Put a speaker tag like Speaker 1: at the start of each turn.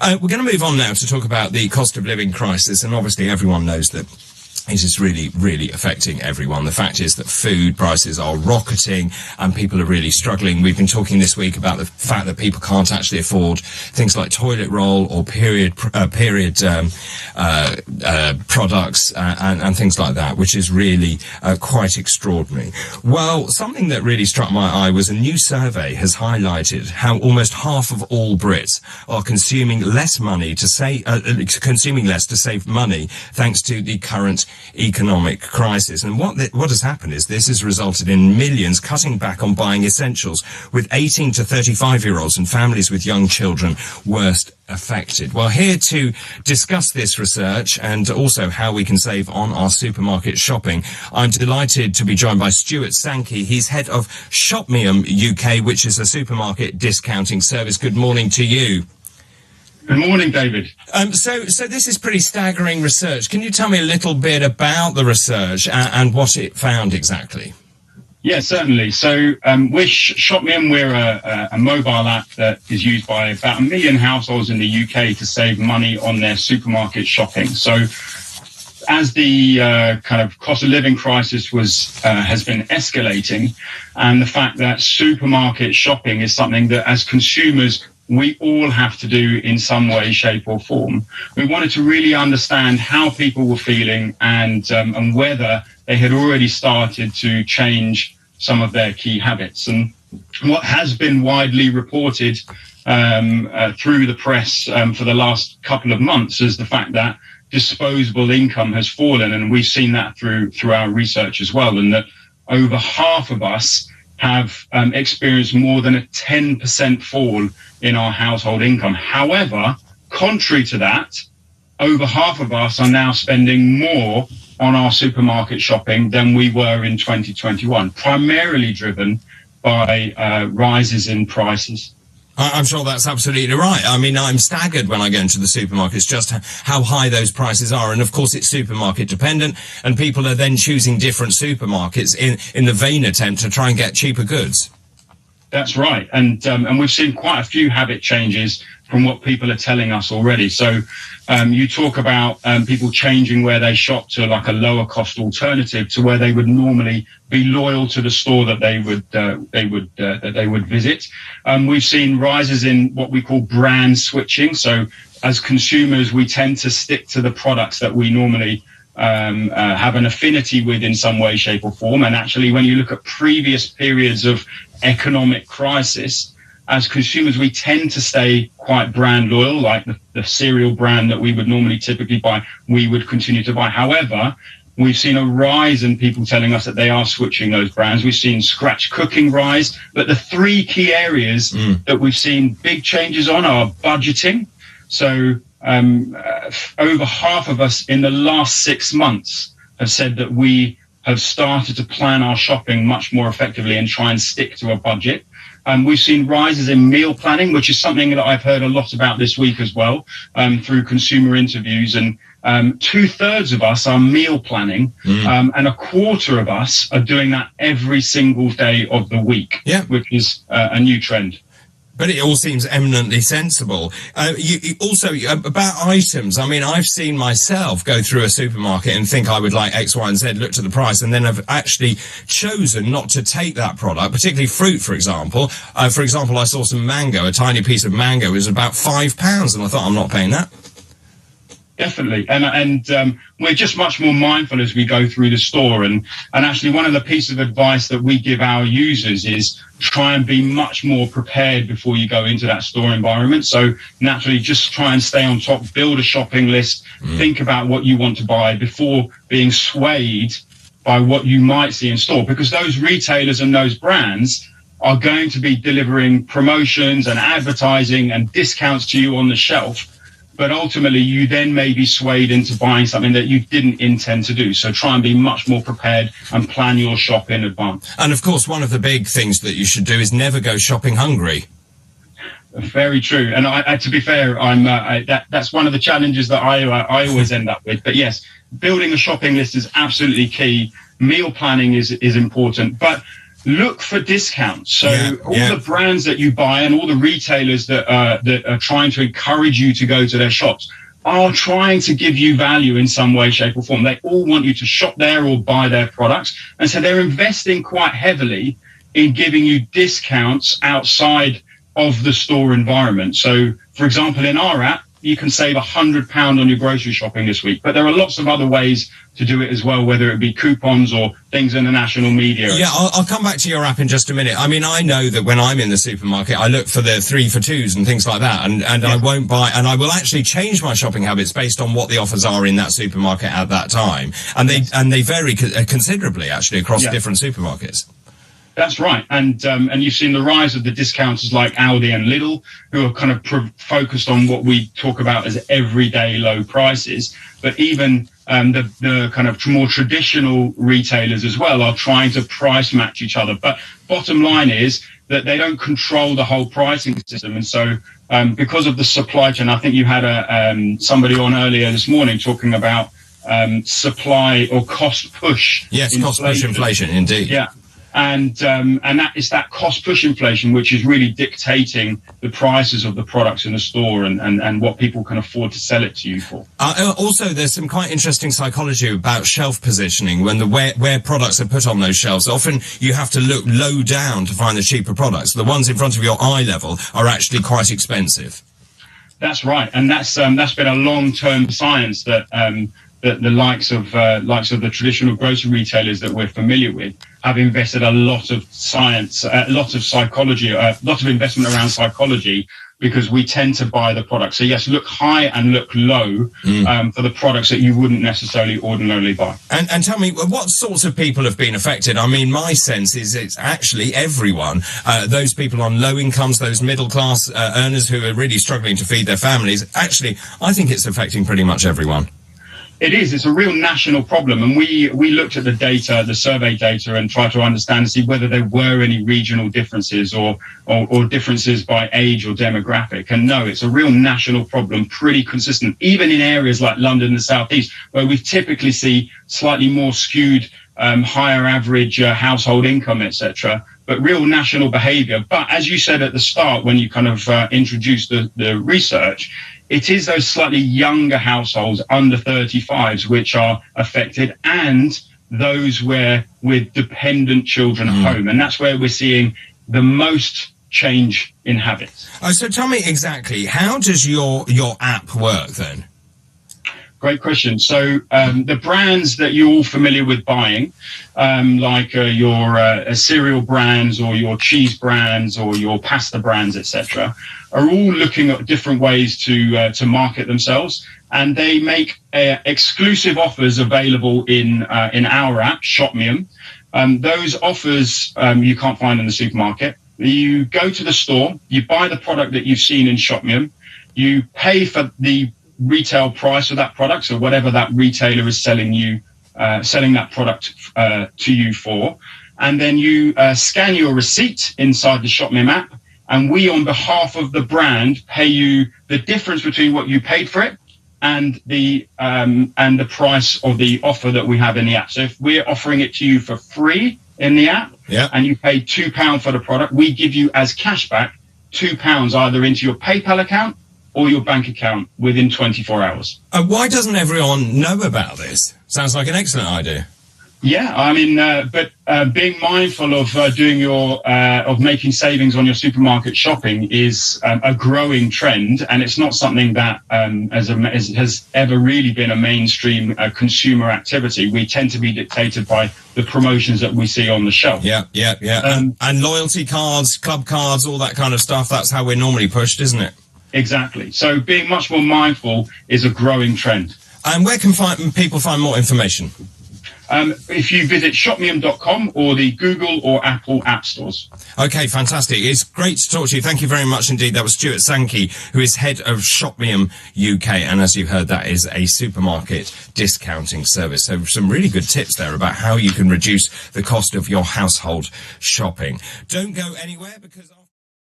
Speaker 1: We're going to move on now to talk about the cost of living crisis, and obviously everyone knows that it is really, really affecting everyone. The fact is that food prices are rocketing and people are really struggling. We've been talking this week about the fact that people can't actually afford things like toilet roll or period products and things like that, which is really quite extraordinary. Well, something that really struck my eye was a new survey has highlighted how almost half of all Brits are consuming less to save money thanks to the current economic crisis. And what has happened is this has resulted in millions cutting back on buying essentials, with 18 to 35-year-olds and families with young children worst affected. Well, here to discuss this research and also how we can save on our supermarket shopping, I'm delighted to be joined by Stuart Sankey. He's head of Shopmium UK, which is a supermarket discounting service. Good morning to you.
Speaker 2: Good morning, David.
Speaker 1: So this is pretty staggering research. Can you tell me a little bit about the research and what it found exactly?
Speaker 2: Yeah, certainly. So with Shopmium, we're a mobile app that is used by about 1 million households in the UK to save money on their supermarket shopping. So as the kind of cost of living crisis has been escalating, and the fact that supermarket shopping is something that as consumers we all have to do in some way, shape or form, we wanted to really understand how people were feeling and whether they had already started to change some of their key habits. And what has been widely reported through the press for the last couple of months is the fact that disposable income has fallen, and we've seen that through our research as well, and that over half of us have experienced more than a 10% fall in our household income. However, contrary to that, over half of us are now spending more on our supermarket shopping than we were in 2021, primarily driven by rises in prices.
Speaker 1: I'm sure that's absolutely right. I mean, I'm staggered when I go into the supermarkets just how high those prices are. And of course, it's supermarket dependent, and people are then choosing different supermarkets in the vain attempt to try and get cheaper goods.
Speaker 2: That's right. And we've seen quite a few habit changes from what people are telling us already. So you talk about people changing where they shop to like a lower cost alternative to where they would normally be loyal to the store that they would visit. We've seen rises in what we call brand switching. So as consumers, we tend to stick to the products that we normally have an affinity with in some way, shape or form. And actually, when you look at previous periods of economic crisis, as consumers, we tend to stay quite brand loyal, like the cereal brand that we would normally typically buy, we would continue to buy. However, we've seen a rise in people telling us that they are switching those brands. We've seen scratch cooking rise, but the three key areas that we've seen big changes on are budgeting. So over half of us in the last 6 months have said that we have started to plan our shopping much more effectively and try and stick to a budget. We've seen rises in meal planning, which is something that I've heard a lot about this week as well, through consumer interviews. And 2/3 of us are meal planning, and a quarter of us are doing that every single day of the week, which is a new trend.
Speaker 1: But it all seems eminently sensible. You also, about items, I mean, I've seen myself go through a supermarket and think I would like X, Y, and Z, look to the price, and then I've actually chosen not to take that product, particularly fruit, for example. I saw some mango, a tiny piece of mango was about £5, and I thought, I'm not paying that.
Speaker 2: Definitely. And we're just much more mindful as we go through the store. And actually, one of the pieces of advice that we give our users is try and be much more prepared before you go into that store environment. So naturally, just try and stay on top, build a shopping list, think about what you want to buy before being swayed by what you might see in store, because those retailers and those brands are going to be delivering promotions and advertising and discounts to you on the shelf. But ultimately, you then may be swayed into buying something that you didn't intend to do. So try and be much more prepared and plan your shop in advance.
Speaker 1: And of course, one of the big things that you should do is never go shopping hungry.
Speaker 2: Very true. And to be fair, that's one of the challenges that I always end up with. But yes, building a shopping list is absolutely key. Meal planning is important. But look for discounts. So all
Speaker 1: yeah.
Speaker 2: the brands that you buy and all the retailers that are trying to encourage you to go to their shops are trying to give you value in some way, shape or form. They all want you to shop there or buy their products. And so they're investing quite heavily in giving you discounts outside of the store environment. So, for example, in our app, you can save £100 on your grocery shopping this week. But there are lots of other ways to do it as well, whether it be coupons or things in the national media.
Speaker 1: Yeah, I'll come back to your app in just a minute. I mean, I know that when I'm in the supermarket, I look for the 3 for 2s and things like that, and I won't buy, and I will actually change my shopping habits based on what the offers are in that supermarket at that time. And they vary considerably, actually, across different supermarkets.
Speaker 2: That's right. And you've seen the rise of the discounters like Aldi and Lidl, who are kind of focused on what we talk about as everyday low prices. But even the kind of more traditional retailers as well are trying to price match each other. But bottom line is that they don't control the whole pricing system. And so because of the supply chain, I think you had somebody on earlier this morning talking about supply or cost push.
Speaker 1: Yes, inflation. Cost push inflation, indeed.
Speaker 2: Yeah. And that is that cost push inflation, which is really dictating the prices of the products in the store and what people can afford to sell it to you for.
Speaker 1: Also, there's some quite interesting psychology about shelf positioning when where products are put on those shelves. Often you have to look low down to find the cheaper products. The ones in front of your eye level are actually quite expensive.
Speaker 2: That's right, and that's been a long-term science that the likes of the traditional grocery retailers that we're familiar with have invested a lot of science, a lot of psychology, a lot of investment around psychology, because we tend to buy the product. So yes, look high and look low for the products that you wouldn't necessarily ordinarily buy.
Speaker 1: And tell me, what sorts of people have been affected? I mean, my sense is it's actually everyone. Those people on low incomes, those middle class earners who are really struggling to feed their families. Actually, I think it's affecting pretty much everyone.
Speaker 2: It is. It's a real national problem. And we looked at the data, the survey data, and tried to understand and see whether there were any regional differences or differences by age or demographic. And no, it's a real national problem, pretty consistent, even in areas like London and the South East, where we typically see slightly more skewed, higher average household income, etc., but real national behavior. But as you said at the start, when you kind of introduced the research, it is those slightly younger households under 35s which are affected, and those with dependent children at home. And that's where we're seeing the most change in habits.
Speaker 1: So tell me exactly, how does your app work then?
Speaker 2: Great question. So the brands that you're all familiar with buying, like your cereal brands or your cheese brands or your pasta brands, etc., are all looking at different ways to market themselves, and they make exclusive offers available in our app, Shopmium. Those offers you can't find in the supermarket. You go to the store, you buy the product that you've seen in Shopmium, you pay for the retail price of that product, so whatever that retailer is selling that product to you for, and then you scan your receipt inside the Shopmium app, and we, on behalf of the brand, pay you the difference between what you paid for it and the price of the offer that we have in the app. So if we're offering it to you for free in the app, and you pay £2 for the product, we give you as cashback £2 either into your PayPal account or your bank account within 24 hours.
Speaker 1: Why doesn't everyone know about this? Sounds like an excellent idea.
Speaker 2: Yeah, I mean, but being mindful of of making savings on your supermarket shopping is a growing trend, and it's not something that has ever really been a mainstream consumer activity. We tend to be dictated by the promotions that we see on the shelf.
Speaker 1: Yeah. And loyalty cards, club cards, all that kind of stuff, that's how we're normally pushed, isn't it?
Speaker 2: Exactly. So being much more mindful is a growing trend.
Speaker 1: And where can people find more information?
Speaker 2: If you visit shopmium.com or the Google or Apple app stores.
Speaker 1: Okay, fantastic. It's great to talk to you. Thank you very much indeed. That was Stuart Sankey, who is head of Shopmium UK. And as you heard, that is a supermarket discounting service. So some really good tips there about how you can reduce the cost of your household shopping. Don't go anywhere, because